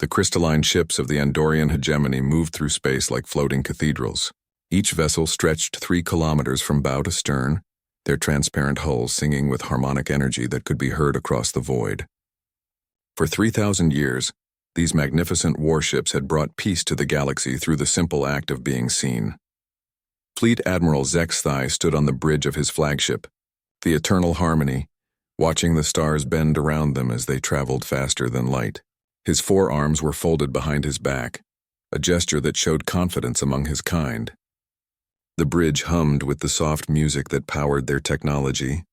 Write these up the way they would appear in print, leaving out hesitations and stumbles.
The crystalline ships of the Andorian hegemony moved through space like floating cathedrals. Each vessel stretched 3 kilometers from bow to stern, their transparent hulls singing with harmonic energy that could be heard across the void. For 3,000 years, these magnificent warships had brought peace to the galaxy through the simple act of being seen. Fleet Admiral Zexthai stood on the bridge of his flagship, the Eternal Harmony, watching the stars bend around them as they traveled faster than light. His forearms were folded behind his back, a gesture that showed confidence among his kind. The bridge hummed with the soft music that powered their technology,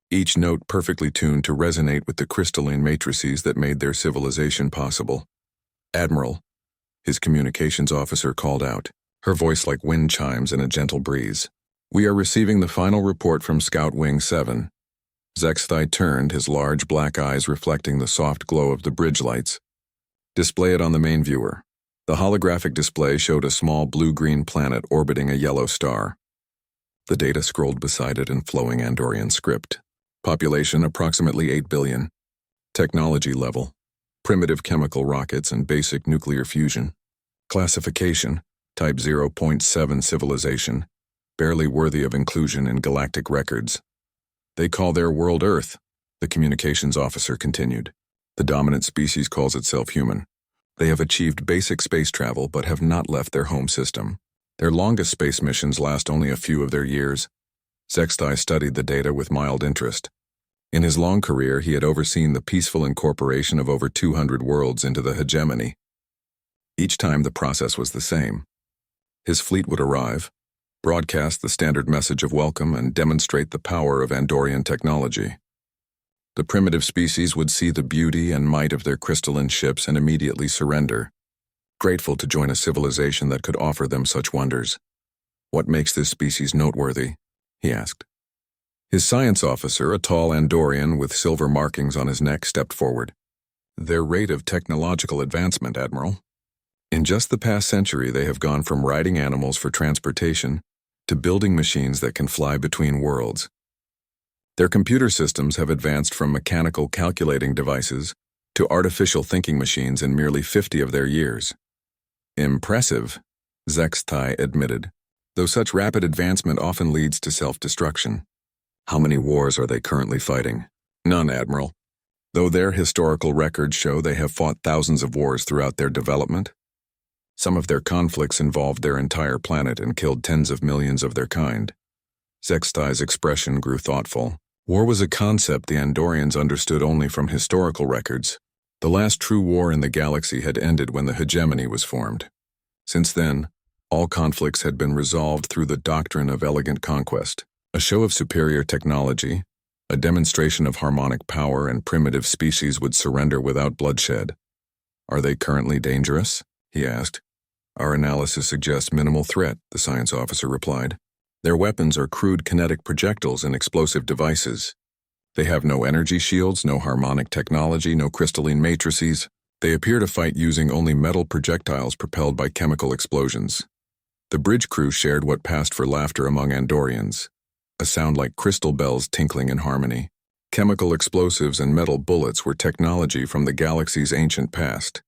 each note perfectly tuned to resonate with the crystalline matrices that made their civilization possible. "Admiral," his communications officer called out, her voice like wind chimes in a gentle breeze. "We are receiving the final report from Scout Wing 7. Zexthai turned, his large black eyes reflecting the soft glow of the bridge lights. "Display it on the main viewer." The holographic display showed a small blue-green planet orbiting a yellow star. The data scrolled beside it in flowing Andorian script. Population approximately 8 billion. Technology level: primitive chemical rockets and basic nuclear fusion. Classification: Type 0.7 civilization, barely worthy of inclusion in galactic records. "They call their world Earth," the communications officer continued. "The dominant species calls itself human. They have achieved basic space travel but have not left their home system. Their longest space missions last only a few of their years." Zexthai studied the data with mild interest. In his long career, he had overseen the peaceful incorporation of over 200 worlds into the hegemony. Each time the process was the same. His fleet would arrive, broadcast the standard message of welcome, and demonstrate the power of Andorian technology. The primitive species would see the beauty and might of their crystalline ships and immediately surrender, grateful to join a civilization that could offer them such wonders. "What makes this species noteworthy?" he asked. His science officer, a tall Andorian with silver markings on his neck, stepped forward. "Their rate of technological advancement, Admiral. In just the past century, they have gone from riding animals for transportation to building machines that can fly between worlds. Their computer systems have advanced from mechanical calculating devices to artificial thinking machines in merely 50 of their years." "Impressive," Zexthai admitted, "though such rapid advancement often leads to self-destruction." "How many wars are they currently fighting?" "None, Admiral. Though their historical records show they have fought thousands of wars throughout their development. Some of their conflicts involved their entire planet and killed tens of millions of their kind." Zexthai's expression grew thoughtful. War was a concept the Andorians understood only from historical records. The last true war in the galaxy had ended when the hegemony was formed. Since then, all conflicts had been resolved through the doctrine of elegant conquest, a show of superior technology, a demonstration of harmonic power, and primitive species would surrender without bloodshed. "Are they currently dangerous?" he asked. "Our analysis suggests minimal threat," the science officer replied. "Their weapons are crude kinetic projectiles and explosive devices. They have no energy shields, no harmonic technology, no crystalline matrices. They appear to fight using only metal projectiles propelled by chemical explosions." The bridge crew shared what passed for laughter among Andorians, a sound like crystal bells tinkling in harmony. Chemical explosives and metal bullets were technology from the galaxy's ancient past,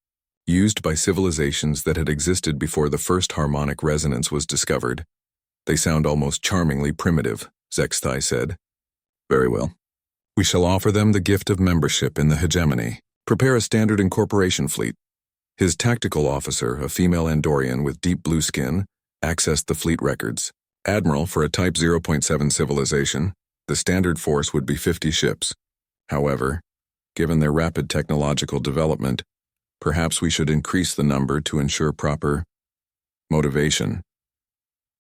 used by civilizations that had existed before the first harmonic resonance was discovered. "They sound almost charmingly primitive," Zexthai said. "Very well. We shall offer them the gift of membership in the hegemony. Prepare a standard incorporation fleet." His tactical officer, a female Andorian with deep blue skin, accessed the fleet records. "Admiral, for a Type 0.7 civilization, the standard force would be 50 ships. However, given their rapid technological development, perhaps we should increase the number to ensure proper motivation."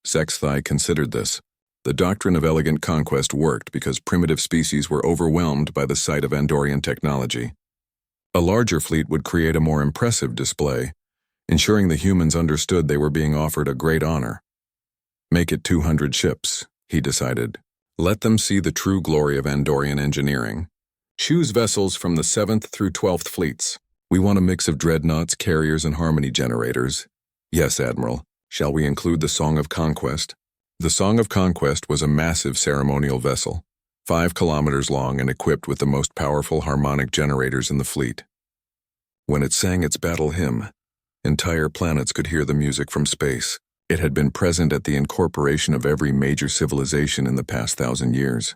Zexthai considered this. The doctrine of elegant conquest worked because primitive species were overwhelmed by the sight of Andorian technology. A larger fleet would create a more impressive display, ensuring the humans understood they were being offered a great honor. "Make it 200 ships," he decided. "Let them see the true glory of Andorian engineering. Choose vessels from the 7th through 12th fleets. We want a mix of dreadnoughts, carriers, and harmony generators." "Yes, Admiral. Shall we include the Song of Conquest?" The Song of Conquest was a massive ceremonial vessel, 5 kilometers long and equipped with the most powerful harmonic generators in the fleet. When it sang its battle hymn, entire planets could hear the music from space. It had been present at the incorporation of every major civilization in the past 1,000 years.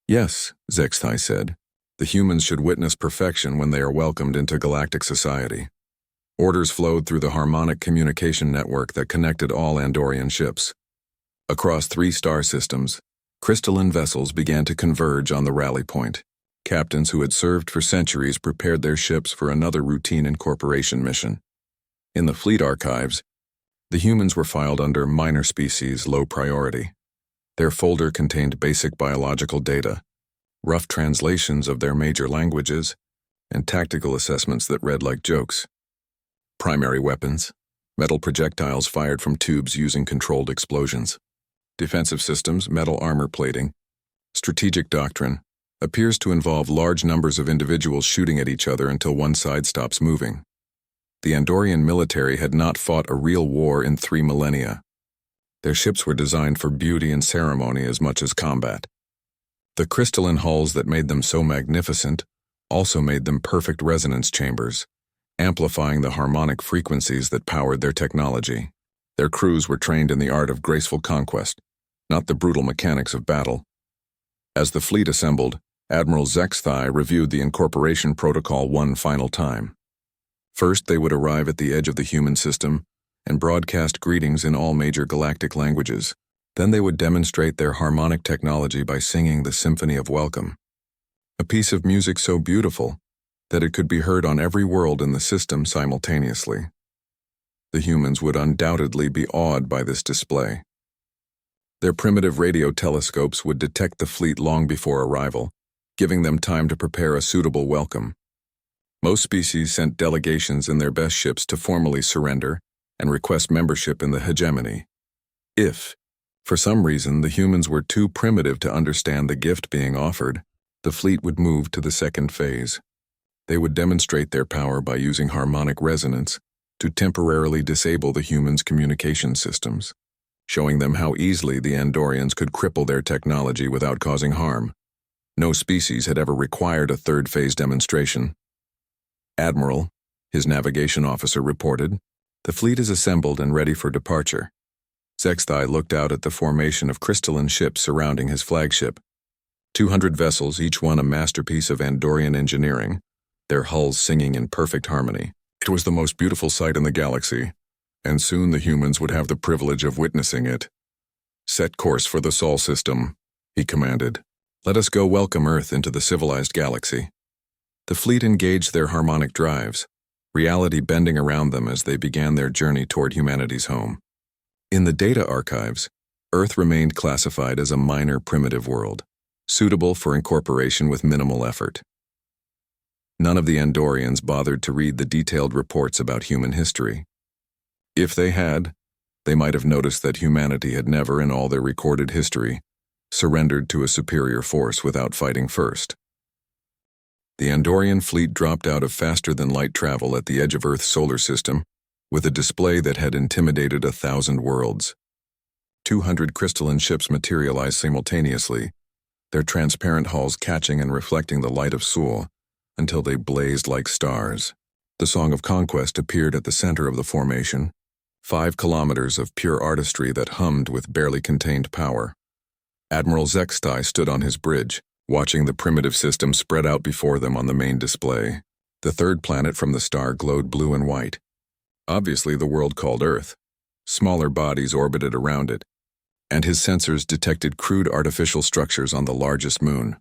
Yes, Zexthai said, the humans should witness perfection when they are welcomed into galactic society. Orders flowed through the harmonic communication network that connected all Andorian ships. Across 3 star systems, crystalline vessels began to converge on the rally point. Captains who had served for centuries prepared their ships for another routine incorporation mission. In the fleet archives, the humans were filed under minor species low priority. Their folder contained basic biological data, rough translations of their major languages, and tactical assessments that read like jokes. Primary weapons, metal projectiles fired from tubes using controlled explosions. Defensive systems, metal armor plating. Strategic doctrine appears to involve large numbers of individuals shooting at each other until one side stops moving. The Andorian military had not fought a real war in 3 millennia. Their ships were designed for beauty and ceremony as much as combat. The crystalline hulls that made them so magnificent also made them perfect resonance chambers, amplifying the harmonic frequencies that powered their technology. Their crews were trained in the art of graceful conquest, not the brutal mechanics of battle. As the fleet assembled, Admiral Zexthai reviewed the incorporation protocol one final time. First, they would arrive at the edge of the human system and broadcast greetings in all major galactic languages. Then they would demonstrate their harmonic technology by singing the Symphony of Welcome, a piece of music so beautiful that it could be heard on every world in the system simultaneously. The humans would undoubtedly be awed by this display. Their primitive radio telescopes would detect the fleet long before arrival, giving them time to prepare a suitable welcome. Most species sent delegations in their best ships to formally surrender and request membership in the hegemony. If, for some reason, the humans were too primitive to understand the gift being offered, the fleet would move to the second phase. They would demonstrate their power by using harmonic resonance to temporarily disable the humans' communication systems, showing them how easily the Andorians could cripple their technology without causing harm. No species had ever required a third phase demonstration. Admiral, his navigation officer reported, the fleet is assembled and ready for departure. Zexthai looked out at the formation of crystalline ships surrounding his flagship. 200 vessels, each one a masterpiece of Andorian engineering, their hulls singing in perfect harmony. It was the most beautiful sight in the galaxy, and soon the humans would have the privilege of witnessing it. Set course for the Sol system, he commanded. Let us go welcome Earth into the civilized galaxy. The fleet engaged their harmonic drives, reality bending around them as they began their journey toward humanity's home. In the data archives, Earth remained classified as a minor primitive world, suitable for incorporation with minimal effort. None of the Andorians bothered to read the detailed reports about human history. If they had, they might have noticed that humanity had never, in all their recorded history, surrendered to a superior force without fighting first. The Andorian fleet dropped out of faster-than-light travel at the edge of Earth's solar system with a display that had intimidated 1,000 worlds. 200 crystalline ships materialized simultaneously, their transparent hulls catching and reflecting the light of Sol until they blazed like stars. The Song of Conquest appeared at the center of the formation, 5 kilometers of pure artistry that hummed with barely contained power. Admiral Zexthai stood on his bridge, watching the primitive system spread out before them on the main display. The third planet from the star glowed blue and white. Obviously the world called Earth. Smaller bodies orbited around it, and his sensors detected crude artificial structures on the largest moon.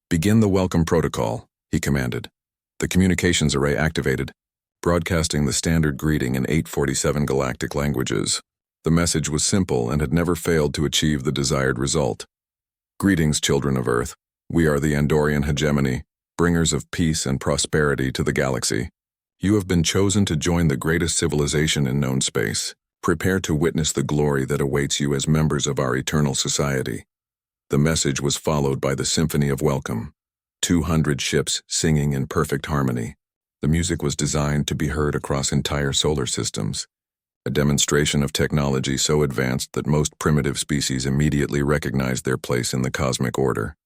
Begin the welcome protocol, he commanded. The communications array activated, broadcasting the standard greeting in 847 galactic languages. The message was simple and had never failed to achieve the desired result. Greetings, children of Earth. We are the Andorian hegemony, bringers of peace and prosperity to the galaxy. You have been chosen to join the greatest civilization in known space. Prepare to witness the glory that awaits you as members of our eternal society. The message was followed by the Symphony of Welcome, 200 ships singing in perfect harmony. The music was designed to be heard across entire solar systems, a demonstration of technology so advanced that most primitive species immediately recognized their place in the cosmic order.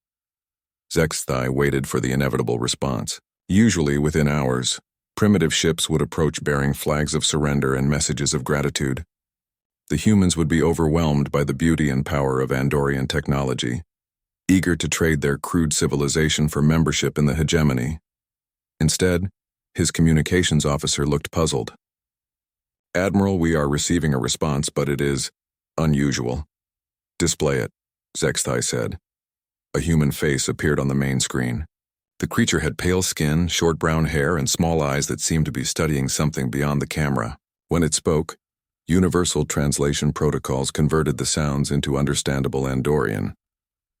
Zexthai waited for the inevitable response. Usually within hours, Primitive ships would approach bearing flags of surrender and messages of gratitude. The humans would be overwhelmed by the beauty and power of Andorian technology, eager to trade their crude civilization for membership in the hegemony. Instead, his communications officer looked puzzled. "Admiral, we are receiving a response, but it is unusual." "Display it," Zexthai said. A human face appeared on the main screen. The creature had pale skin, short brown hair, and small eyes that seemed to be studying something beyond the camera. When it spoke, universal translation protocols converted the sounds into understandable Andorian.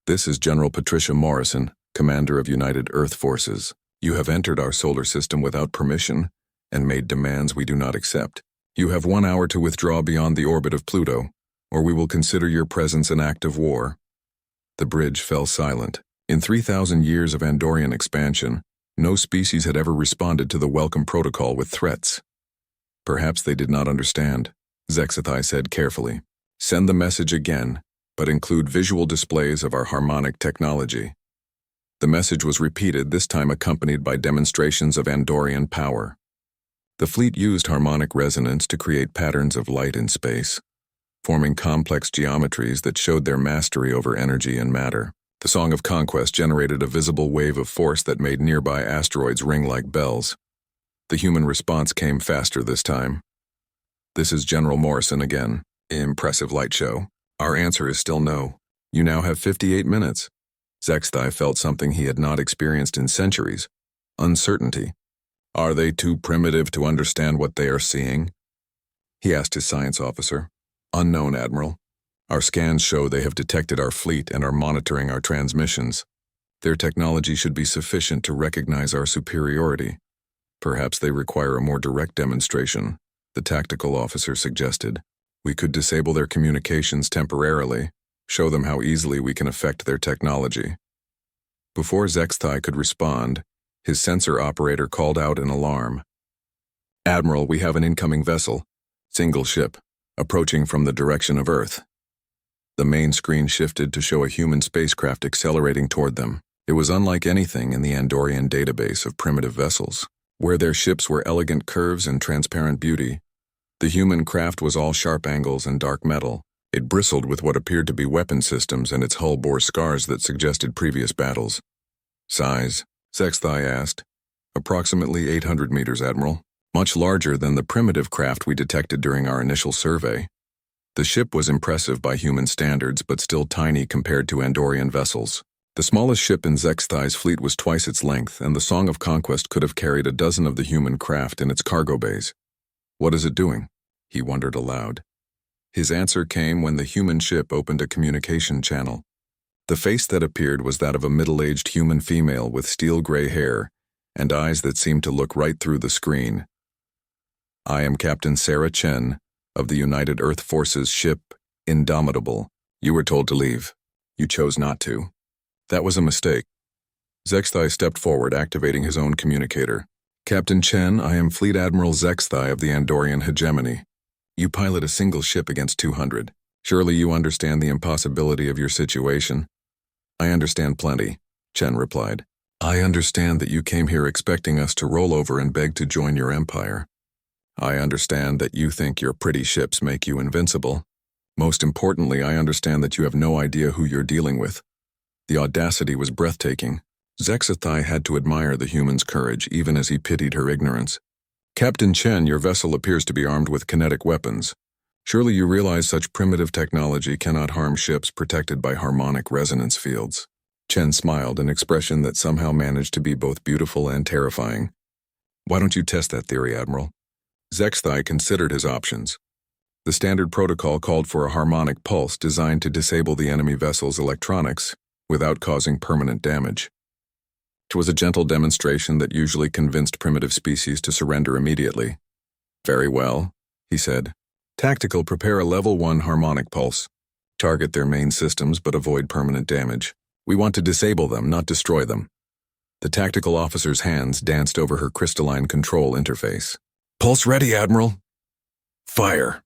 "This is General Patricia Morrison, Commander of United Earth Forces. You have entered our solar system without permission and made demands we do not accept. You have 1 hour to withdraw beyond the orbit of Pluto, or we will consider your presence an act of war." The bridge fell silent. In 3,000 years of Andorian expansion, no species had ever responded to the welcome protocol with threats. "Perhaps they did not understand," Zexthai said carefully. "Send the message again, but include visual displays of our harmonic technology." The message was repeated, this time accompanied by demonstrations of Andorian power. The fleet used harmonic resonance to create patterns of light in space, forming complex geometries that showed their mastery over energy and matter. The Song of Conquest generated a visible wave of force that made nearby asteroids ring like bells. The human response came faster this time. "This is General Morrison again. Impressive light show. Our answer is still no. You now have 58 minutes. Zexthai felt something he had not experienced in centuries: uncertainty. "Are they too primitive to understand what they are seeing?" he asked his science officer. "Unknown, Admiral. Our scans show they have detected our fleet and are monitoring our transmissions. Their technology should be sufficient to recognize our superiority. Perhaps they require a more direct demonstration," the tactical officer suggested. "We could disable their communications temporarily, show them how easily we can affect their technology." Before Zexthai could respond, his sensor operator called out an alarm. "Admiral, we have an incoming vessel, single ship, approaching from the direction of Earth." The main screen shifted to show a human spacecraft accelerating toward them. It was unlike anything in the Andorian database of primitive vessels, where their ships were elegant curves and transparent beauty. The human craft was all sharp angles and dark metal. It bristled with what appeared to be weapon systems, and its hull bore scars that suggested previous battles. "Size?" Zexthai asked. "Approximately 800 meters, Admiral. Much larger than the primitive craft we detected during our initial survey." The ship was impressive by human standards, but still tiny compared to Andorian vessels. The smallest ship in Zexthai's fleet was twice its length, and the Song of Conquest could have carried a dozen of the human craft in its cargo bays. "What is it doing?" he wondered aloud. His answer came when the human ship opened a communication channel. The face that appeared was that of a middle-aged human female with steel-gray hair and eyes that seemed to look right through the screen. "I am Captain Sarah Chen of the United Earth Forces ship Indomitable. You were told to leave. You chose not to. That was a mistake." Zexthai stepped forward, activating his own communicator. "Captain Chen, I am Fleet Admiral Zexthai of the Andorian hegemony. You pilot a single ship against 200. Surely you understand the impossibility of your situation." "I understand plenty," Chen replied. "I understand that you came here expecting us to roll over and beg to join your empire. I understand that you think your pretty ships make you invincible. Most importantly, I understand that you have no idea who you're dealing with." The audacity was breathtaking. Zexthai had to admire the human's courage, even as he pitied her ignorance. "Captain Chen, your vessel appears to be armed with kinetic weapons. Surely you realize such primitive technology cannot harm ships protected by harmonic resonance fields." Chen smiled, an expression that somehow managed to be both beautiful and terrifying. "Why don't you test that theory, Admiral?" Zexthai considered his options. The standard protocol called for a harmonic pulse designed to disable the enemy vessel's electronics without causing permanent damage. It was a gentle demonstration that usually convinced primitive species to surrender immediately. "Very well," he said. "Tactical, prepare a level 1 harmonic pulse. Target their main systems but avoid permanent damage. We want to disable them, not destroy them." The tactical officer's hands danced over her crystalline control interface. "Pulse ready, Admiral." "Fire."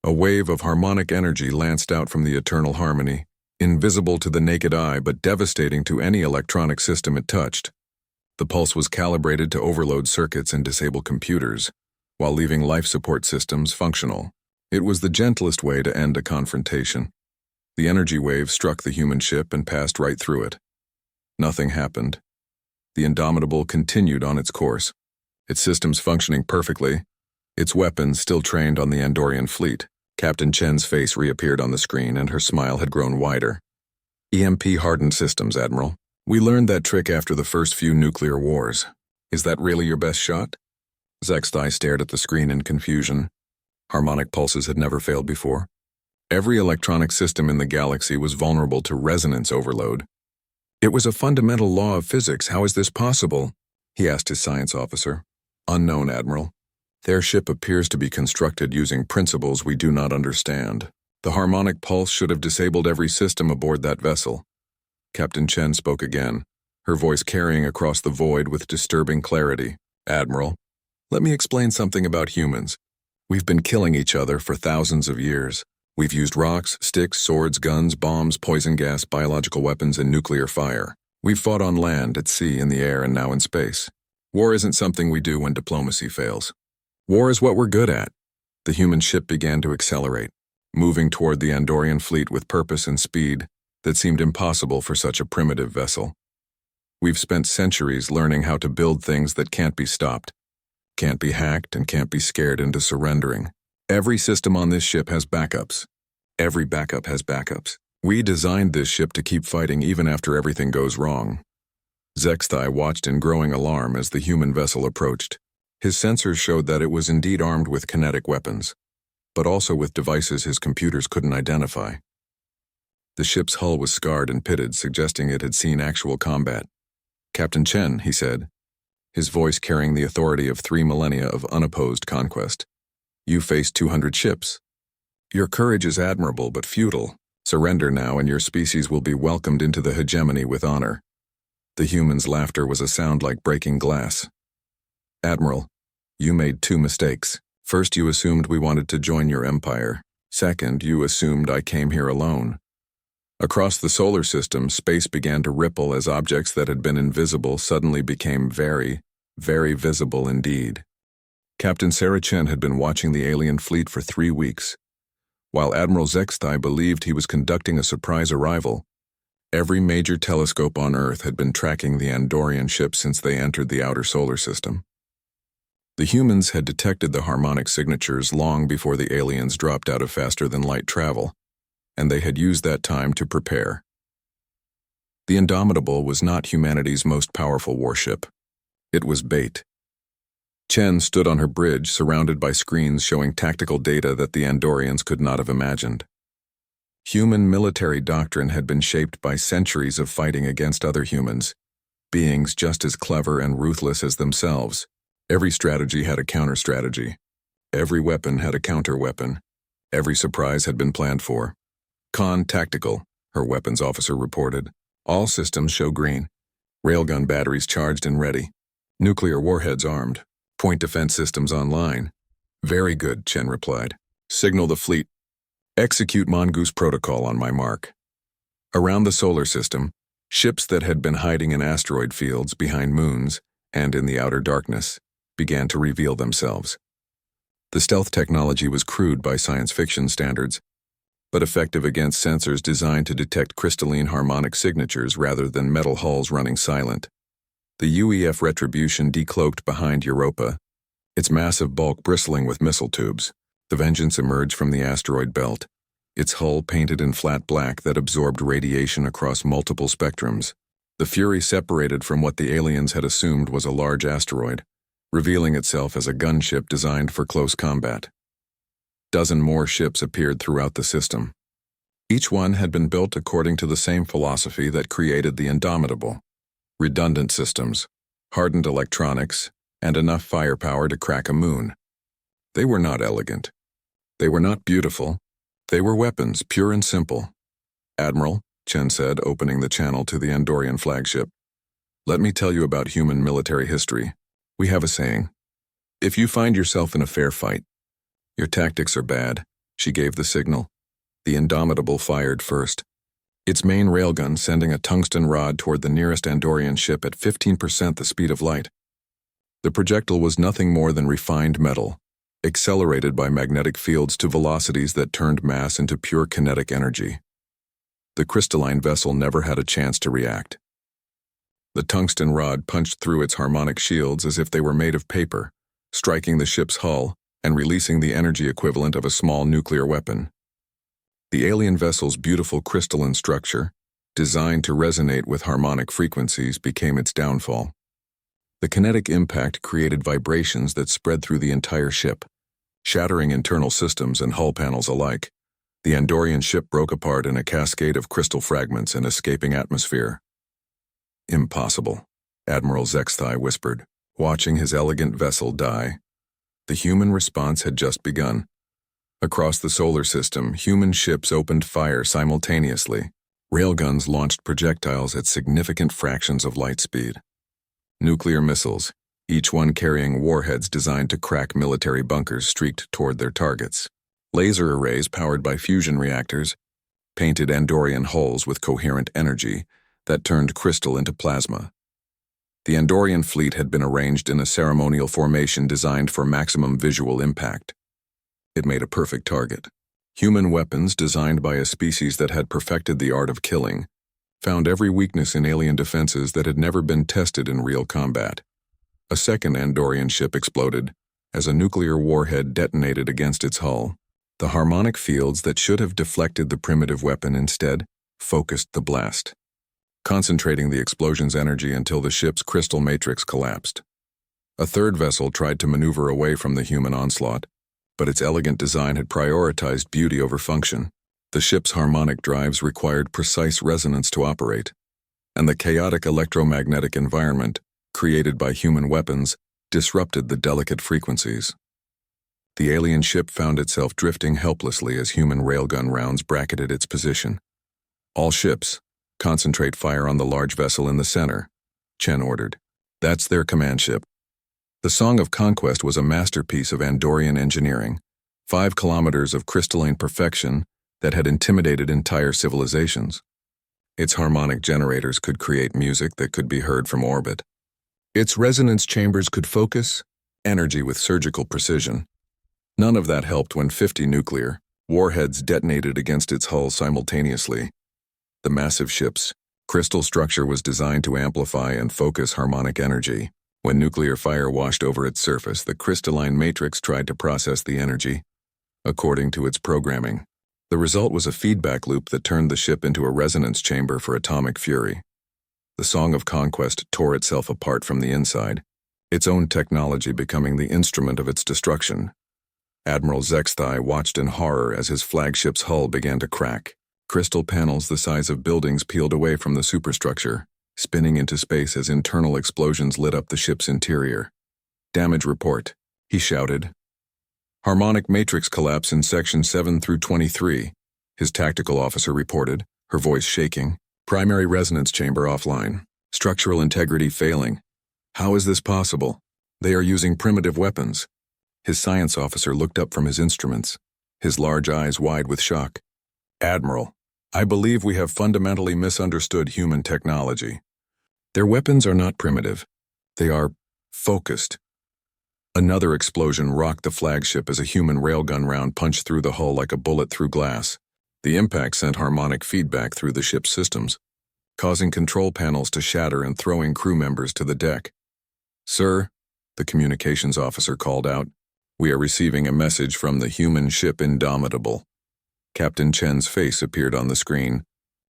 A wave of harmonic energy lanced out from the eternal harmony, invisible to the naked eye but devastating to any electronic system it touched. The pulse was calibrated to overload circuits and disable computers, while leaving life support systems functional. It was the gentlest way to end a confrontation. The energy wave struck the human ship and passed right through it. Nothing happened. The Indomitable continued on its course, its systems functioning perfectly, its weapons still trained on the Andorian fleet. Captain Chen's face reappeared on the screen and her smile had grown wider. EMP-hardened systems, Admiral. We learned that trick after the first few nuclear wars. Is that really your best shot? Zextai stared at the screen in confusion. Harmonic pulses had never failed before. Every electronic system in the galaxy was vulnerable to resonance overload. It was a fundamental law of physics. How is this possible? He asked his science officer. Unknown, Admiral. Their ship appears to be constructed using principles we do not understand. The harmonic pulse should have disabled every system aboard that vessel. Captain Chen spoke again, her voice carrying across the void with disturbing clarity. Admiral, let me explain something about humans. We've been killing each other for thousands of years. We've used rocks, sticks, swords, guns, bombs, poison gas, biological weapons, and nuclear fire. We've fought on land, at sea, in the air, and now in space. War isn't something we do when diplomacy fails. War is what we're good at. The human ship began to accelerate, moving toward the Andorian fleet with purpose and speed that seemed impossible for such a primitive vessel. We've spent centuries learning how to build things that can't be stopped, can't be hacked, and can't be scared into surrendering. Every system on this ship has backups. Every backup has backups. We designed this ship to keep fighting even after everything goes wrong. Zextai watched in growing alarm as the human vessel approached. His sensors showed that it was indeed armed with kinetic weapons, but also with devices his computers couldn't identify. The ship's hull was scarred and pitted, suggesting it had seen actual combat. Captain Chen, he said, his voice carrying the authority of 3 millennia of unopposed conquest. You faced 200 ships. Your courage is admirable but futile. Surrender now and your species will be welcomed into the hegemony with honor. The human's laughter was a sound like breaking glass. Admiral, you made 2 mistakes. First, you assumed we wanted to join your empire. Second, you assumed I came here alone. Across the solar system, space began to ripple as objects that had been invisible suddenly became very, very visible indeed. Captain Sarah Chen had been watching the alien fleet for 3 weeks. While Admiral Zextai believed he was conducting a surprise arrival, every major telescope on Earth had been tracking the Andorian ships since they entered the outer solar system. The humans had detected the harmonic signatures long before the aliens dropped out of faster-than-light travel, and they had used that time to prepare. The Indomitable was not humanity's most powerful warship. It was bait. Chen stood on her bridge, surrounded by screens showing tactical data that the Andorians could not have imagined. Human military doctrine had been shaped by centuries of fighting against other humans, beings just as clever and ruthless as themselves. Every strategy had a counter-strategy. Every weapon had a counter-weapon. Every surprise had been planned for. Tactical, her weapons officer reported. All systems show green. Railgun batteries charged and ready. Nuclear warheads armed. Point defense systems online. Very good, Chen replied. Signal the fleet. Execute Mongoose Protocol on my mark. Around the solar system, ships that had been hiding in asteroid fields, behind moons, and in the outer darkness, began to reveal themselves. The stealth technology was crude by science fiction standards, but effective against sensors designed to detect crystalline harmonic signatures rather than metal hulls running silent. The UEF Retribution decloaked behind Europa, its massive bulk bristling with missile tubes. The Vengeance emerged from the asteroid belt, its hull painted in flat black that absorbed radiation across multiple spectrums. The Fury separated from what the aliens had assumed was a large asteroid, revealing itself as a gunship designed for close combat. Dozen more ships appeared throughout the system. Each one had been built according to the same philosophy that created the Indomitable. Redundant systems, hardened electronics, and enough firepower to crack a moon. They were not elegant. They were not beautiful. They were weapons, pure and simple. Admiral, Chen said, opening the channel to the Andorian flagship. Let me tell you about human military history. We have a saying. If you find yourself in a fair fight, your tactics are bad. She gave the signal. The Indomitable fired first. its main railgun sending a tungsten rod toward the nearest Andorian ship at 15% the speed of light. The projectile was nothing more than refined metal, accelerated by magnetic fields to velocities that turned mass into pure kinetic energy. The crystalline vessel never had a chance to react. The tungsten rod punched through its harmonic shields as if they were made of paper, striking the ship's hull and releasing the energy equivalent of a small nuclear weapon. The alien vessel's beautiful crystalline structure, designed to resonate with harmonic frequencies, became its downfall. The kinetic impact created vibrations that spread through the entire ship, shattering internal systems and hull panels alike. The Andorian ship broke apart in a cascade of crystal fragments and escaping atmosphere. "Impossible," Admiral Zexthai whispered, watching his elegant vessel die. The human response had just begun. Across the solar system, human ships opened fire simultaneously. Railguns launched projectiles at significant fractions of light speed. Nuclear missiles, each one carrying warheads designed to crack military bunkers, streaked toward their targets. Laser arrays powered by fusion reactors painted Andorian hulls with coherent energy that turned crystal into plasma. The Andorian fleet had been arranged in a ceremonial formation designed for maximum visual impact. It made a perfect target. Human weapons designed by a species that had perfected the art of killing found every weakness in alien defenses that had never been tested in real combat. A second Andorian ship exploded as a nuclear warhead detonated against its hull. The harmonic fields that should have deflected the primitive weapon instead focused the blast, concentrating the explosion's energy until the ship's crystal matrix collapsed. A third vessel tried to maneuver away from the human onslaught, but its elegant design had prioritized beauty over function. The ship's harmonic drives required precise resonance to operate, and the chaotic electromagnetic environment created by human weapons disrupted the delicate frequencies. The alien ship found itself drifting helplessly as human railgun rounds bracketed its position. "All ships, concentrate fire on the large vessel in the center," Chen ordered. "That's their command ship." The Song of Conquest was a masterpiece of Andorian engineering, 5 kilometers of crystalline perfection that had intimidated entire civilizations. Its harmonic generators could create music that could be heard from orbit. Its resonance chambers could focus energy with surgical precision. None of that helped when 50 nuclear warheads detonated against its hull simultaneously. The massive ship's crystal structure was designed to amplify and focus harmonic energy. When nuclear fire washed over its surface, the crystalline matrix tried to process the energy according to its programming. The result was a feedback loop that turned the ship into a resonance chamber for atomic fury. The Song of Conquest tore itself apart from the inside, its own technology becoming the instrument of its destruction. Admiral Zexthai watched in horror as his flagship's hull began to crack. Crystal panels the size of buildings peeled away from the superstructure, spinning into space as internal explosions lit up the ship's interior. "Damage report," he shouted. "Harmonic matrix collapse in section 7 through 23, his tactical officer reported, her voice shaking. "Primary resonance chamber offline. Structural integrity failing. How is this possible? They are using primitive weapons." His science officer looked up from his instruments, his large eyes wide with shock. "Admiral, I believe we have fundamentally misunderstood human technology. Their weapons are not primitive. They are focused." Another explosion rocked the flagship as a human railgun round punched through the hull like a bullet through glass. The impact sent harmonic feedback through the ship's systems, causing control panels to shatter and throwing crew members to the deck. "Sir," the communications officer called out, "we are receiving a message from the human ship Indomitable." Captain Chen's face appeared on the screen,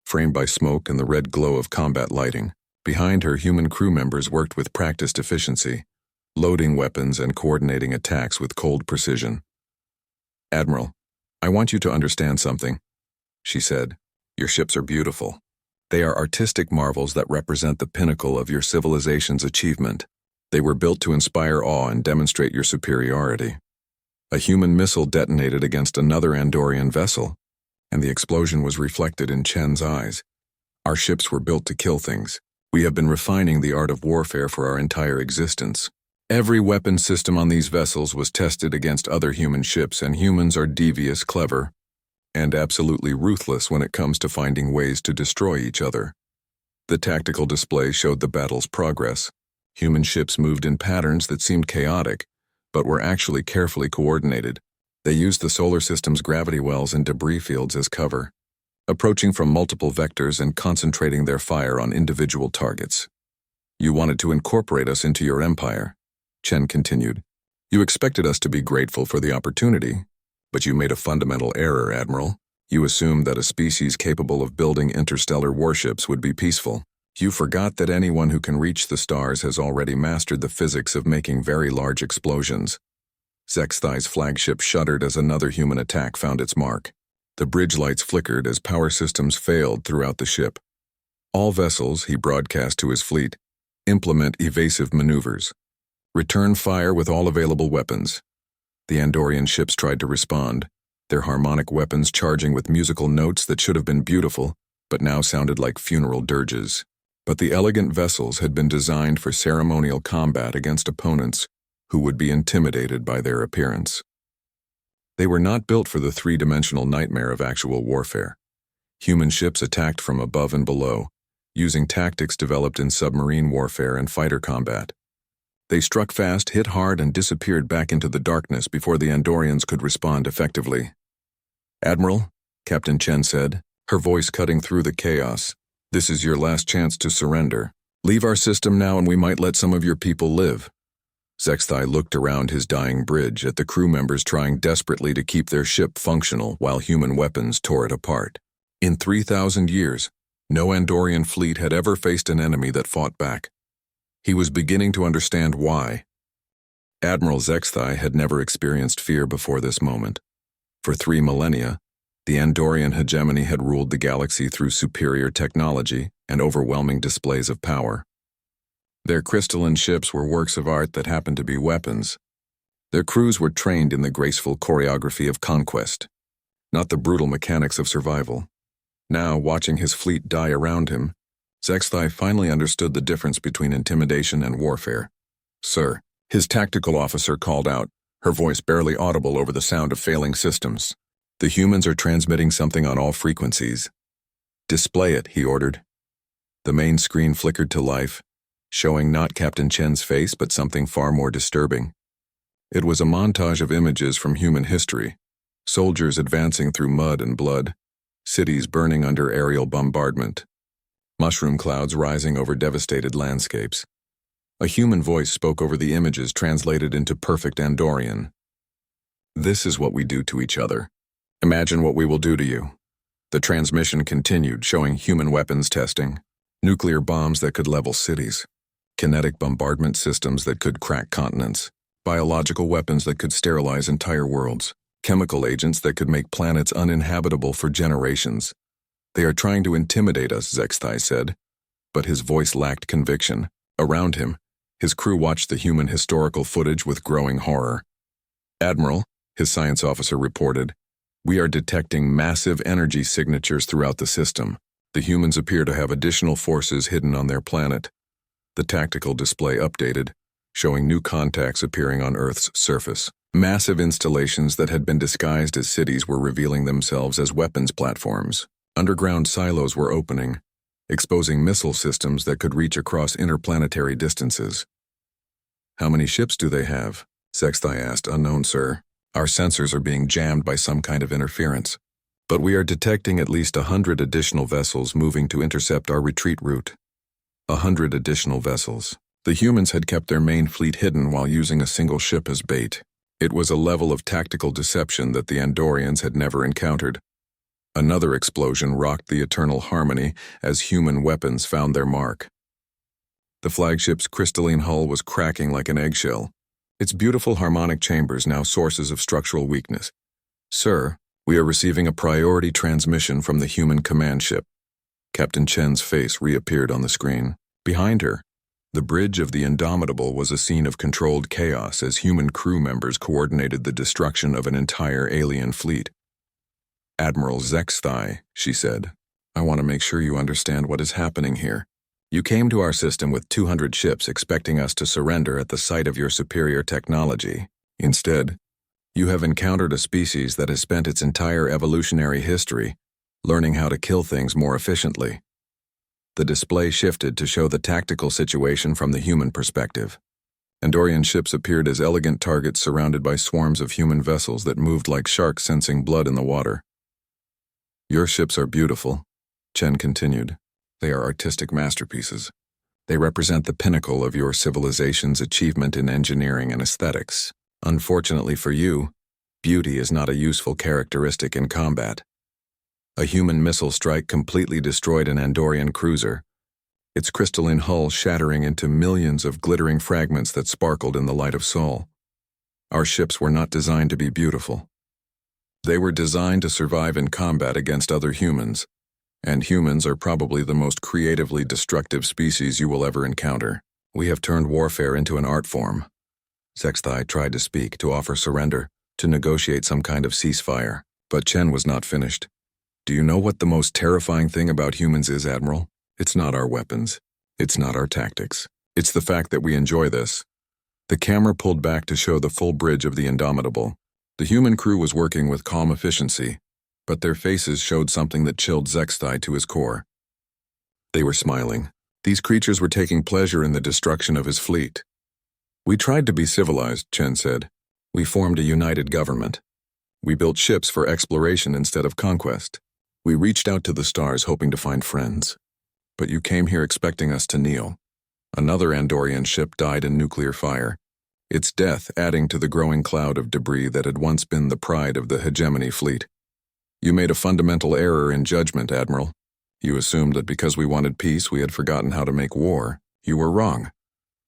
framed by smoke and the red glow of combat lighting. Behind her, human crew members worked with practiced efficiency, loading weapons and coordinating attacks with cold precision. "Admiral, I want you to understand something," she said. "Your ships are beautiful. They are artistic marvels that represent the pinnacle of your civilization's achievement. They were built to inspire awe and demonstrate your superiority. A human missile detonated against another Andorian vessel, and the explosion was reflected in Chen's eyes. Our ships were built to kill things. We have been refining the art of warfare for our entire existence. Every weapon system on these vessels was tested against other human ships, and humans are devious, clever, and absolutely ruthless when it comes to finding ways to destroy each other. The tactical display showed the battle's progress. Human ships moved in patterns that seemed chaotic, but were actually carefully coordinated. They used the solar system's gravity wells and debris fields as cover, approaching from multiple vectors and concentrating their fire on individual targets. "You wanted to incorporate us into your empire," Chen continued. "You expected us to be grateful for the opportunity, but you made a fundamental error, Admiral. You assumed that a species capable of building interstellar warships would be peaceful. You forgot that anyone who can reach the stars has already mastered the physics of making very large explosions." Zexthai's flagship shuddered as another human attack found its mark. The bridge lights flickered as power systems failed throughout the ship. "All vessels," he broadcast to his fleet, "implement evasive maneuvers. Return fire with all available weapons." The Andorian ships tried to respond, their harmonic weapons charging with musical notes that should have been beautiful, but now sounded like funeral dirges. But the elegant vessels had been designed for ceremonial combat against opponents who would be intimidated by their appearance. They were not built for the three-dimensional nightmare of actual warfare. Human ships attacked from above and below, using tactics developed in submarine warfare and fighter combat. They struck fast, hit hard, and disappeared back into the darkness before the Andorians could respond effectively. "Admiral," Captain Chen said, her voice cutting through the chaos, "this is your last chance to surrender. Leave our system now and we might let some of your people live." Zexthai looked around his dying bridge at the crew members trying desperately to keep their ship functional while human weapons tore it apart. In 3,000 years, no Andorian fleet had ever faced an enemy that fought back. He was beginning to understand why. Admiral Zexthai had never experienced fear before this moment. For 3 millennia, the Andorian hegemony had ruled the galaxy through superior technology and overwhelming displays of power. Their crystalline ships were works of art that happened to be weapons. Their crews were trained in the graceful choreography of conquest, not the brutal mechanics of survival. Now, watching his fleet die around him, Zexthai finally understood the difference between intimidation and warfare. "Sir," his tactical officer called out, her voice barely audible over the sound of failing systems. "The humans are transmitting something on all frequencies." "Display it," he ordered. The main screen flickered to life, showing not Captain Chen's face but something far more disturbing. It was a montage of images from human history, soldiers advancing through mud and blood, cities burning under aerial bombardment, mushroom clouds rising over devastated landscapes. A human voice spoke over the images translated into perfect Andorian. "This is what we do to each other. Imagine what we will do to you." The transmission continued, showing human weapons testing, nuclear bombs that could level cities, kinetic bombardment systems that could crack continents, biological weapons that could sterilize entire worlds, chemical agents that could make planets uninhabitable for generations. "They are trying to intimidate us," Zexthai said, but his voice lacked conviction. Around him, his crew watched the human historical footage with growing horror. "Admiral," his science officer reported, "we are detecting massive energy signatures throughout the system. The humans appear to have additional forces hidden on their planet." The tactical display updated, showing new contacts appearing on Earth's surface. Massive installations that had been disguised as cities were revealing themselves as weapons platforms. Underground silos were opening, exposing missile systems that could reach across interplanetary distances. "How many ships do they have?" Zexthai asked. "Unknown, sir. Our sensors are being jammed by some kind of interference. But we are detecting at least 100 additional vessels moving to intercept our retreat route." 100 additional vessels. The humans had kept their main fleet hidden while using a single ship as bait. It was a level of tactical deception that the Andorians had never encountered. Another explosion rocked the eternal harmony as human weapons found their mark. The flagship's crystalline hull was cracking like an eggshell, its beautiful harmonic chambers now sources of structural weakness. "Sir, we are receiving a priority transmission from the human command ship." Captain Chen's face reappeared on the screen. Behind her, the bridge of the Indomitable was a scene of controlled chaos as human crew members coordinated the destruction of an entire alien fleet. "Admiral Zexthai," she said, "I want to make sure you understand what is happening here. You came to our system with 200 ships expecting us to surrender at the sight of your superior technology. Instead, You have encountered a species that has spent its entire evolutionary history learning how to kill things more efficiently. The display shifted to show the tactical situation from the human perspective. Andorian ships appeared as elegant targets surrounded by swarms of human vessels that moved like sharks sensing blood in the water. Your ships are beautiful, Chen continued. They are artistic masterpieces. They represent the pinnacle of your civilization's achievement in engineering and aesthetics. Unfortunately for you, beauty is not a useful characteristic in combat. A human missile strike completely destroyed an Andorian cruiser, its crystalline hull shattering into millions of glittering fragments that sparkled in the light of Sol. Our ships were not designed to be beautiful. They were designed to survive in combat against other humans, and humans are probably the most creatively destructive species you will ever encounter. We have turned warfare into an art form. Sexthai tried to speak, to offer surrender, to negotiate some kind of ceasefire, but Chen was not finished. Do you know what the most terrifying thing about humans is, Admiral? It's not our weapons. It's not our tactics. It's the fact that we enjoy this. The camera pulled back to show the full bridge of the Indomitable. The human crew was working with calm efficiency, but their faces showed something that chilled Zexthai to his core. They were smiling. These creatures were taking pleasure in the destruction of his fleet. We tried to be civilized, Chen said. We formed a united government. We built ships for exploration instead of conquest. We reached out to the stars hoping to find friends. But you came here expecting us to kneel. Another Andorian ship died in nuclear fire, its death adding to the growing cloud of debris that had once been the pride of the hegemony fleet. You made a fundamental error in judgment, Admiral. You assumed that because we wanted peace we had forgotten how to make war. You were wrong.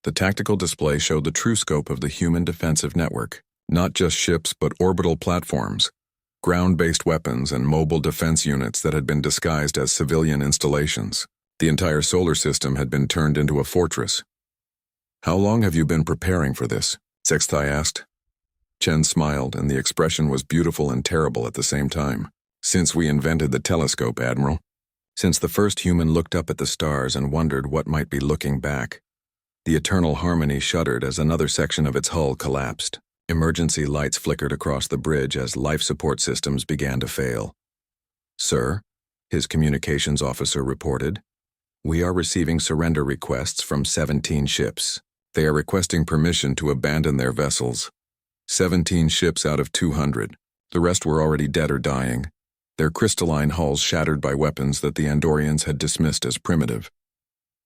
The tactical display showed the true scope of the human defensive network, not just ships but orbital platforms, ground-based weapons and mobile defense units that had been disguised as civilian installations. The entire solar system had been turned into a fortress. How long have you been preparing for this? Sexthai asked. Chen smiled, and the expression was beautiful and terrible at the same time. Since we invented the telescope, Admiral. Since the first human looked up at the stars and wondered what might be looking back. The Eternal Harmony shuddered as another section of its hull collapsed. Emergency lights flickered across the bridge as life support systems began to fail. Sir, his communications officer reported, we are receiving surrender requests from 17 ships. They are requesting permission to abandon their vessels. 17 ships out of 200. The rest were already dead or dying, their crystalline hulls shattered by weapons that the Andorians had dismissed as primitive.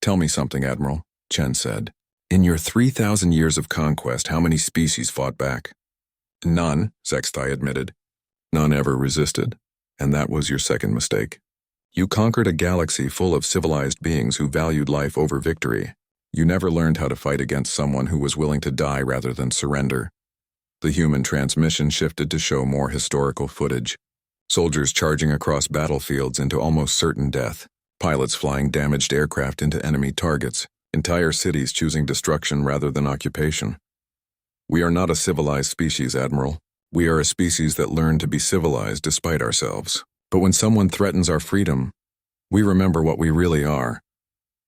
Tell me something, Admiral, Chen said. In your 3,000 years of conquest, how many species fought back? None, Sexthai admitted. None ever resisted, and that was your second mistake. You conquered a galaxy full of civilized beings who valued life over victory. You never learned how to fight against someone who was willing to die rather than surrender. The human transmission shifted to show more historical footage. Soldiers charging across battlefields into almost certain death, pilots flying damaged aircraft into enemy targets, entire cities choosing destruction rather than occupation. We are not a civilized species, Admiral. We are a species that learned to be civilized despite ourselves. But when someone threatens our freedom, we remember what we really are.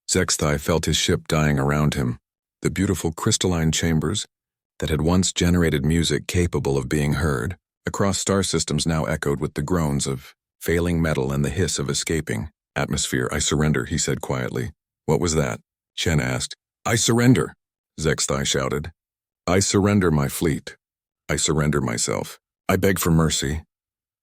Zexthai felt his ship dying around him, the beautiful crystalline chambers that had once generated music capable of being heard, across star systems now echoed with the groans of failing metal and the hiss of escaping atmosphere. I surrender, he said quietly. What was that? Chen asked. I surrender, Zexthai shouted. I surrender my fleet. I surrender myself. I beg for mercy.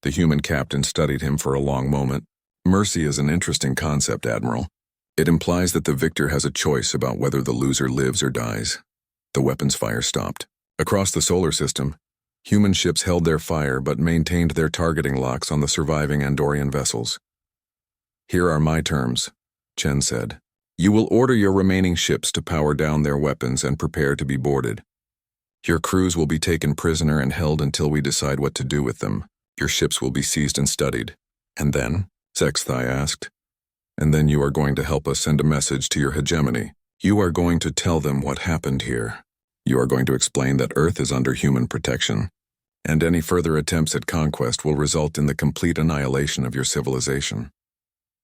The human captain studied him for a long moment. Mercy is an interesting concept, Admiral. It implies that the victor has a choice about whether the loser lives or dies. The weapons fire stopped. Across the solar system, human ships held their fire but maintained their targeting locks on the surviving Andorian vessels. Here are my terms, Chen said. You will order your remaining ships to power down their weapons and prepare to be boarded. Your crews will be taken prisoner and held until we decide what to do with them. Your ships will be seized and studied. And then? Sexthai asked. And then you are going to help us send a message to your hegemony. You are going to tell them what happened here. You are going to explain that Earth is under human protection, and any further attempts at conquest will result in the complete annihilation of your civilization.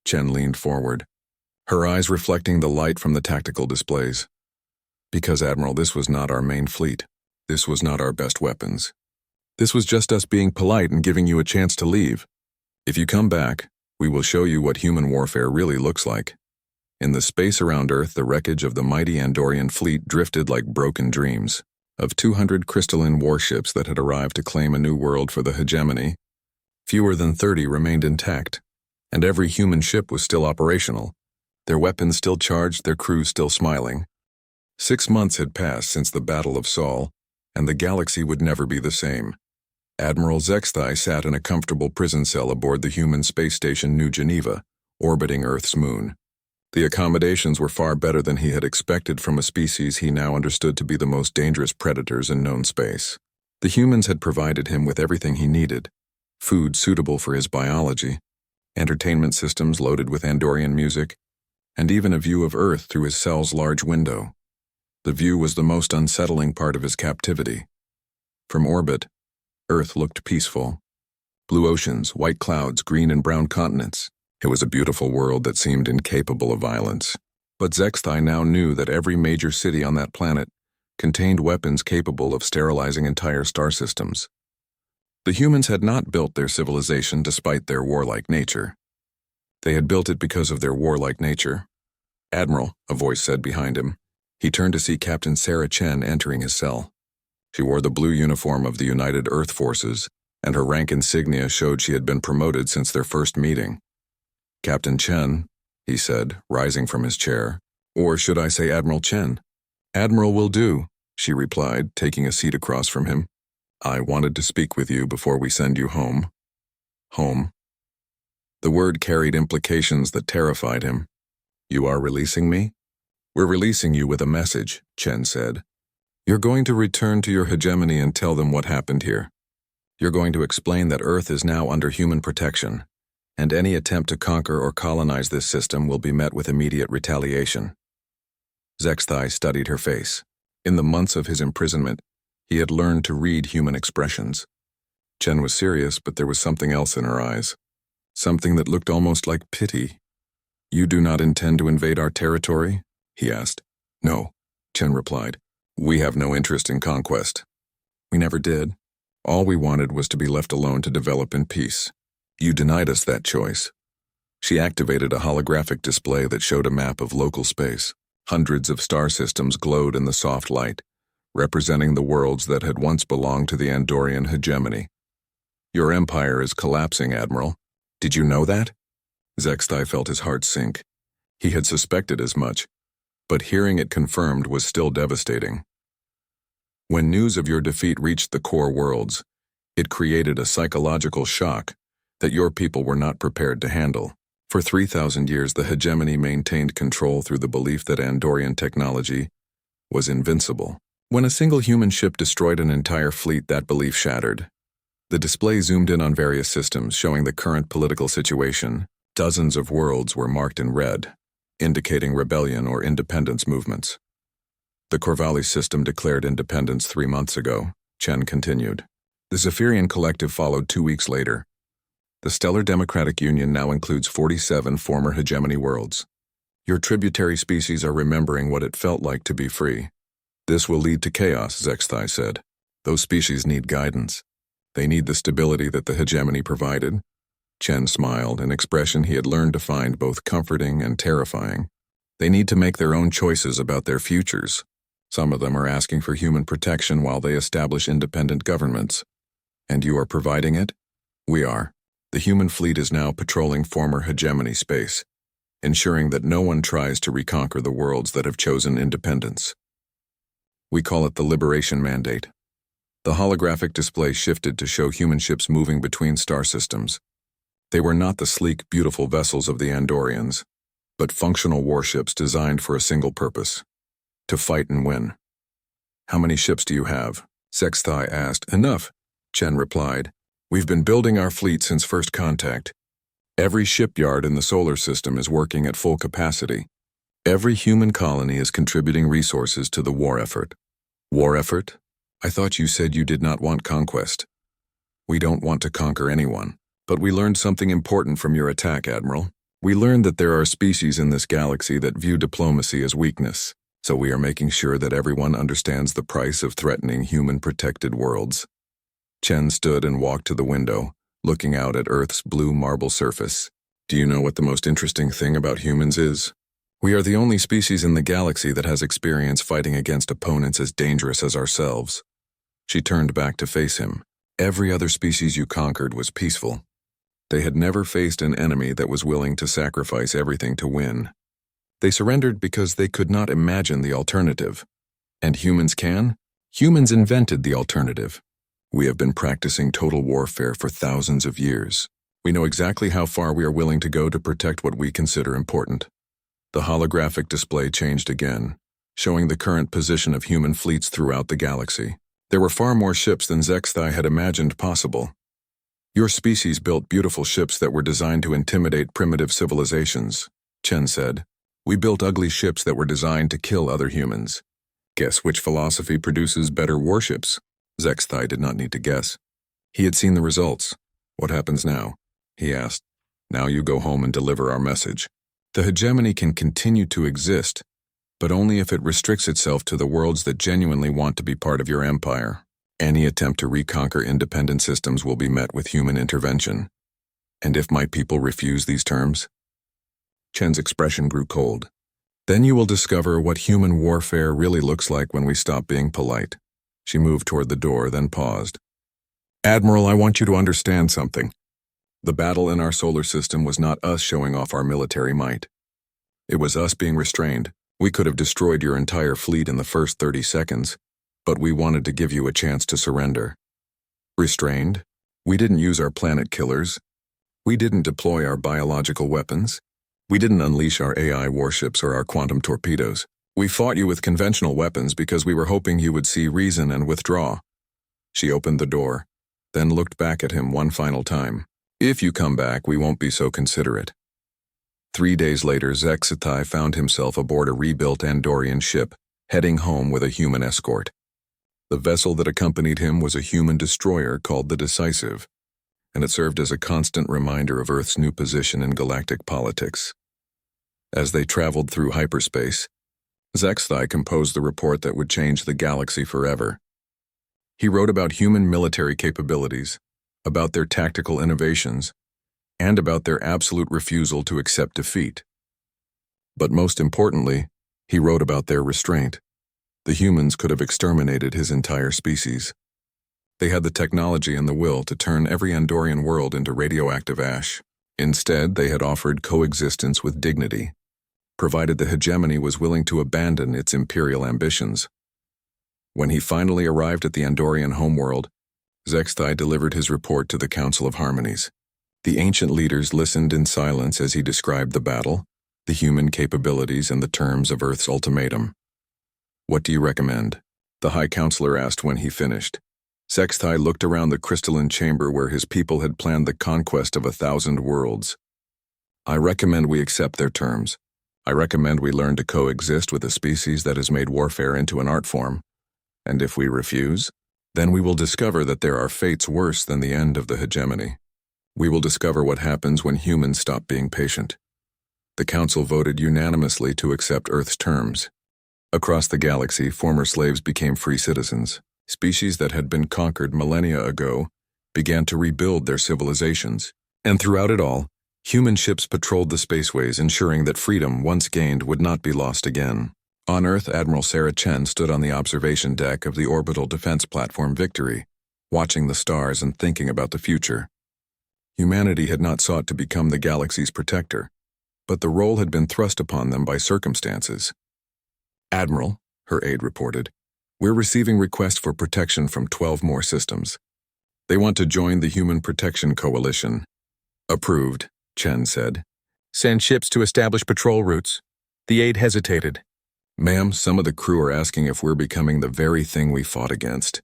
Chen leaned forward, her eyes reflecting the light from the tactical displays. Because, Admiral, this was not our main fleet. This was not our best weapons. This was just us being polite and giving you a chance to leave. If you come back, we will show you what human warfare really looks like." In the space around Earth, the wreckage of the mighty Andorian fleet drifted like broken dreams. Of 200 crystalline warships that had arrived to claim a new world for the hegemony, fewer than 30 remained intact, and every human ship was still operational, their weapons still charged, their crews still smiling. 6 months had passed since the Battle of Sol, and the galaxy would never be the same. Admiral Zexthai sat in a comfortable prison cell aboard the human space station New Geneva, orbiting Earth's moon. The accommodations were far better than he had expected from a species he now understood to be the most dangerous predators in known space. The humans had provided him with everything he needed: food suitable for his biology, entertainment systems loaded with Andorian music, and even a view of Earth through his cell's large window. The view was the most unsettling part of his captivity. From orbit, Earth looked peaceful. Blue oceans, white clouds, green and brown continents. It was a beautiful world that seemed incapable of violence. But Zexthai now knew that every major city on that planet contained weapons capable of sterilizing entire star systems. The humans had not built their civilization despite their warlike nature. They had built it because of their warlike nature. "Admiral," a voice said behind him. He turned to see Captain Sarah Chen entering his cell. She wore the blue uniform of the United Earth Forces, and her rank insignia showed she had been promoted since their first meeting. "Captain Chen," he said, rising from his chair. "Or should I say Admiral Chen?" "Admiral will do," she replied, taking a seat across from him. "I wanted to speak with you before we send you home." Home. The word carried implications that terrified him. "You are releasing me?" "We're releasing you with a message," Chen said. "You're going to return to your hegemony and tell them what happened here. You're going to explain that Earth is now under human protection, and any attempt to conquer or colonize this system will be met with immediate retaliation." Zexthai studied her face. In the months of his imprisonment, he had learned to read human expressions. Chen was serious, but there was something else in her eyes. Something that looked almost like pity. "You do not intend to invade our territory?" he asked. "No," Chen replied. "We have no interest in conquest. We never did. All we wanted was to be left alone to develop in peace. You denied us that choice." She activated a holographic display that showed a map of local space. Hundreds of star systems glowed in the soft light, representing the worlds that had once belonged to the Andorian hegemony. "Your empire is collapsing, Admiral. Did you know that?" Zexthai felt his heart sink. He had suspected as much, but hearing it confirmed was still devastating. "When news of your defeat reached the core worlds, it created a psychological shock that your people were not prepared to handle. For 3,000 years, the hegemony maintained control through the belief that Andorian technology was invincible. When a single human ship destroyed an entire fleet, that belief shattered. The display zoomed in on various systems, showing the current political situation. Dozens of worlds were marked in red, indicating rebellion or independence movements. "The Corvallis system declared independence 3 months ago," Chen continued. "The Zephyrian Collective followed 2 weeks later. The Stellar Democratic Union now includes 47 former hegemony worlds. Your tributary species are remembering what it felt like to be free. This will lead to chaos," Zexthai said. "Those species need guidance. They need the stability that the hegemony provided." Chen smiled, an expression he had learned to find both comforting and terrifying. "They need to make their own choices about their futures. Some of them are asking for human protection while they establish independent governments. And you are providing it?" "We are. The human fleet is now patrolling former hegemony space, ensuring that no one tries to reconquer the worlds that have chosen independence. We call it the Liberation Mandate." The holographic display shifted to show human ships moving between star systems. They were not the sleek, beautiful vessels of the Andorians, but functional warships designed for a single purpose: to fight and win. "How many ships do you have?" Zexthai asked. "Enough," Chen replied. "We've been building our fleet since first contact. Every shipyard in the solar system is working at full capacity. Every human colony is contributing resources to the war effort." "War effort? I thought you said you did not want conquest." "We don't want to conquer anyone, but we learned something important from your attack, Admiral. We learned that there are species in this galaxy that view diplomacy as weakness, so we are making sure that everyone understands the price of threatening human-protected worlds." Chen stood and walked to the window, looking out at Earth's blue marble surface. Do you know what the most interesting thing about humans is? We are the only species in the galaxy that has experience fighting against opponents as dangerous as ourselves. She turned back to face him. Every other species you conquered was peaceful. They had never faced an enemy that was willing to sacrifice everything to win. They surrendered because they could not imagine the alternative. And humans can? Humans invented the alternative. We have been practicing total warfare for thousands of years. We know exactly how far we are willing to go to protect what we consider important. The holographic display changed again, showing the current position of human fleets throughout the galaxy. There were far more ships than Zexthai had imagined possible. Your species built beautiful ships that were designed to intimidate primitive civilizations, Chen said. We built ugly ships that were designed to kill other humans. Guess which philosophy produces better warships? Zexthai did not need to guess. He had seen the results. What happens now? He asked. Now you go home and deliver our message. The hegemony can continue to exist, but only if it restricts itself to the worlds that genuinely want to be part of your empire. Any attempt to reconquer independent systems will be met with human intervention. And if my people refuse these terms? Chen's expression grew cold. Then you will discover what human warfare really looks like when we stop being polite. She moved toward the door, then paused. Admiral, I want you to understand something. The battle in our solar system was not us showing off our military might. It was us being restrained. We could have destroyed your entire fleet in the first 30 seconds, but we wanted to give you a chance to surrender. Restrained? We didn't use our planet killers. We didn't deploy our biological weapons. We didn't unleash our AI warships or our quantum torpedoes. We fought you with conventional weapons because we were hoping you would see reason and withdraw. She opened the door, then looked back at him one final time. If you come back, we won't be so considerate. 3 days later, Zexthai found himself aboard a rebuilt Andorian ship, heading home with a human escort. The vessel that accompanied him was a human destroyer called the Decisive, and it served as a constant reminder of Earth's new position in galactic politics. As they traveled through hyperspace, Zexthai composed the report that would change the galaxy forever. He wrote about human military capabilities, about their tactical innovations, and about their absolute refusal to accept defeat. But most importantly, he wrote about their restraint. The humans could have exterminated his entire species. They had the technology and the will to turn every Andorian world into radioactive ash. Instead, they had offered coexistence with dignity, provided the hegemony was willing to abandon its imperial ambitions. When he finally arrived at the Andorian homeworld, Zexthai delivered his report to the Council of Harmonies. The ancient leaders listened in silence as he described the battle, the human capabilities, and the terms of Earth's ultimatum. What do you recommend? The High Counselor asked when he finished. Zexthai looked around the crystalline chamber where his people had planned the conquest of 1,000 worlds. I recommend we accept their terms. I recommend we learn to coexist with a species that has made warfare into an art form. And if we refuse, then we will discover that there are fates worse than the end of the hegemony. We will discover what happens when humans stop being patient. The Council voted unanimously to accept Earth's terms. Across the galaxy, former slaves became free citizens. Species that had been conquered millennia ago began to rebuild their civilizations. And throughout it all, human ships patrolled the spaceways, ensuring that freedom, once gained, would not be lost again. On Earth, Admiral Sarah Chen stood on the observation deck of the orbital defense platform Victory, watching the stars and thinking about the future. Humanity had not sought to become the galaxy's protector, but the role had been thrust upon them by circumstances. Admiral, her aide reported, we're receiving requests for protection from 12 more systems. They want to join the Human Protection Coalition. Approved, Chen said. Send ships to establish patrol routes. The aide hesitated. Ma'am, some of the crew are asking if we're becoming the very thing we fought against.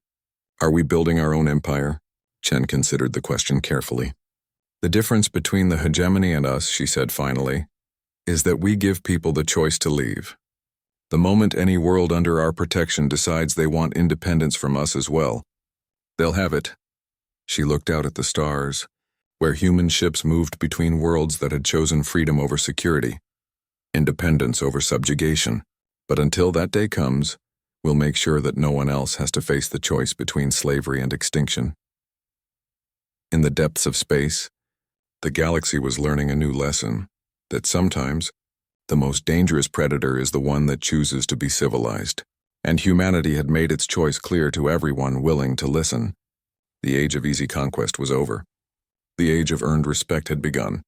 Are we building our own empire? Chen considered the question carefully. The difference between the hegemony and us, she said finally, is that we give people the choice to leave. The moment any world under our protection decides they want independence from us as well, they'll have it. She looked out at the stars, where human ships moved between worlds that had chosen freedom over security, independence over subjugation. But until that day comes, we'll make sure that no one else has to face the choice between slavery and extinction. In the depths of space, the galaxy was learning a new lesson, that sometimes the most dangerous predator is the one that chooses to be civilized. And humanity had made its choice clear to everyone willing to listen. The age of easy conquest was over. The age of earned respect had begun.